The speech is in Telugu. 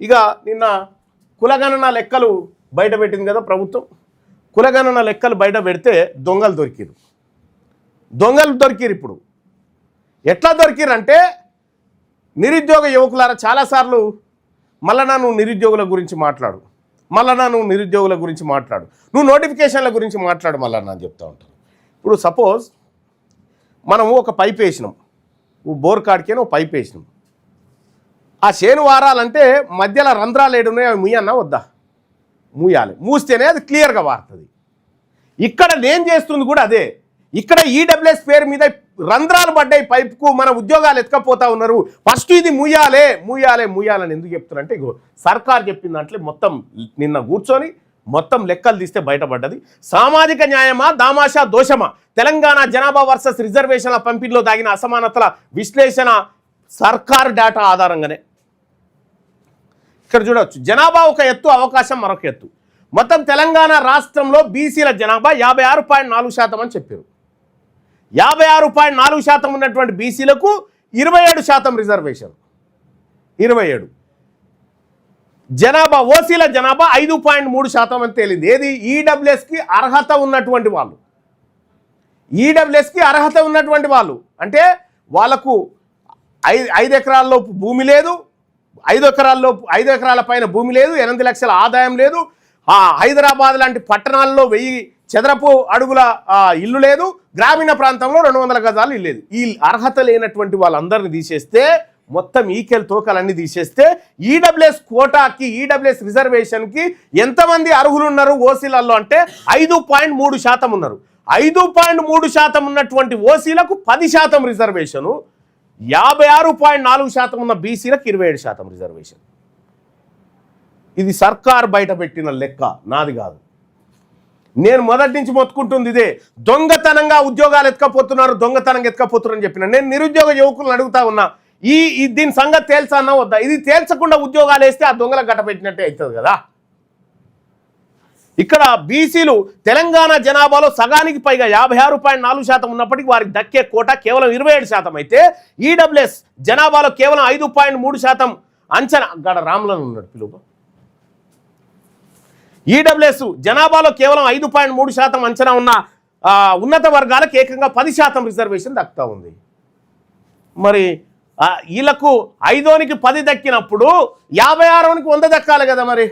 ఇక నిన్న కులగణన లెక్కలు బయట పెట్టింది కదా ప్రభుత్వం. కులగణన లెక్కలు బయట పెడితే దొంగలు దొరికిరు. ఇప్పుడు ఎట్లా దొరికిరంటే నిరుద్యోగ యువకులారా చాలాసార్లు మళ్ళా నువ్వు నిరుద్యోగుల గురించి మాట్లాడు, నువ్వు నోటిఫికేషన్ల గురించి మాట్లాడు మళ్ళా అని చెప్తా ఉంటాను. ఇప్పుడు సపోజ్ మనము ఒక పైప్ వేసినాం, బోర్ కాడికేనో పైప్ వేసినాం. ఆ చేను వారాలంటే మధ్యలో రంధ్రాలు ఏడున్నాయో అవి ముయ్యన్నా వద్దా? మూయాలి. మూస్తేనే అది క్లియర్గా వారుతుంది. ఇక్కడ నేను చేస్తుంది కూడా అదే. ఇక్కడ ఈడబ్ల్యూఎస్ పేరు మీద రంధ్రాలు పడ్డాయి పైపుకు, మన ఉద్యోగాలు ఎత్తుకపోతా ఉన్నారు. ఫస్ట్ ఇది మూయాలని ఎందుకు చెప్తున్నారంటే ఇగో సర్కార్ చెప్పిన దాంట్లో మొత్తం నిన్న కూర్చొని మొత్తం లెక్కలు తీస్తే బయటపడ్డది. సామాజిక న్యాయమా దామాషా దోషమా, తెలంగాణ జనాభా వర్సెస్ రిజర్వేషన్ల పంపిణీలో దాగిన అసమానతల విశ్లేషణ సర్కార్ డేటా ఆధారంగానే. ఇక్కడ చూడవచ్చు, జనాభా ఒక ఎత్తు, అవకాశం మరొక ఎత్తు. మొత్తం తెలంగాణ రాష్ట్రంలో బీసీల జనాభా 56.4% అని చెప్పారు. 56.4% ఉన్నటువంటి బీసీలకు 27% రిజర్వేషన్. 27 జనాభా ఓసీల జనాభా 5.3% అని తేలింది. ఏది? ఈడబ్ల్యూఎస్కి అర్హత ఉన్నటువంటి వాళ్ళు. ఈడబ్ల్యూఎస్కి అర్హత ఉన్నటువంటి వాళ్ళు అంటే వాళ్ళకు 5 ఎకరాల్లోపు భూమి లేదు, 5 ఎకరాల పైన భూమి లేదు, 8 లక్షల ఆదాయం లేదు, హైదరాబాద్ లాంటి పట్టణాల్లో 1000 చదరపు అడుగుల ఇల్లు లేదు, గ్రామీణ ప్రాంతంలో 200 గజాలు ఇల్లు లేదు. ఈ అర్హత లేనటువంటి వాళ్ళందరినీ తీసేస్తే, మొత్తం ఈకెల్ తోకలన్నీ తీసేస్తే ఈడబ్ల్యూఎస్ కోటాకి, ఈడబ్ల్యూఎస్ రిజర్వేషన్కి ఎంతమంది అర్హులు ఉన్నారు ఓసీలలో అంటే 5.3% ఉన్నారు. 5.3% ఉన్నటువంటి ఓసీలకు 10% రిజర్వేషను, 56.4% ఉన్న బీసీలకు 27% రిజర్వేషన్. ఇది సర్కార్ బయట పెట్టిన లెక్క, నాది కాదు. నేను మొదటి నుంచి మొత్తుకుంటుంది ఇదే. దొంగతనంగా ఉద్యోగాలు ఎత్తుకపోతున్నారు అని చెప్పిన నేను నిరుద్యోగ యువకులను అడుగుతా ఉన్నా, దీని సంగతి తేల్చన్నా వద్దా? ఇది తేల్చకుండా ఉద్యోగాలు వేస్తే ఆ దొంగలకు గట్టపెట్టినట్టే అవుతుంది కదా. ఇక్కడ బీసీలు తెలంగాణ జనాభాలో సగానికి పైగా 56.4% ఉన్నప్పటికీ వారికి దక్కే కోటా కేవలం 27% అయితే, ఈడబ్ల్యూఎస్ జనాభాలో కేవలం 5.3% అంచనా. గడ రామ్లను ఉన్నాడు పిలుపు. ఈడబ్ల్యూఎస్ జనాభాలో కేవలం 5.3% అంచనా ఉన్న ఉన్నత వర్గాలకు ఏకంగా 10% రిజర్వేషన్ దక్కుతా ఉంది. మరి వీళ్ళకు 5కి 10 దక్కినప్పుడు 56కి 100 దక్కాలి కదా మరి.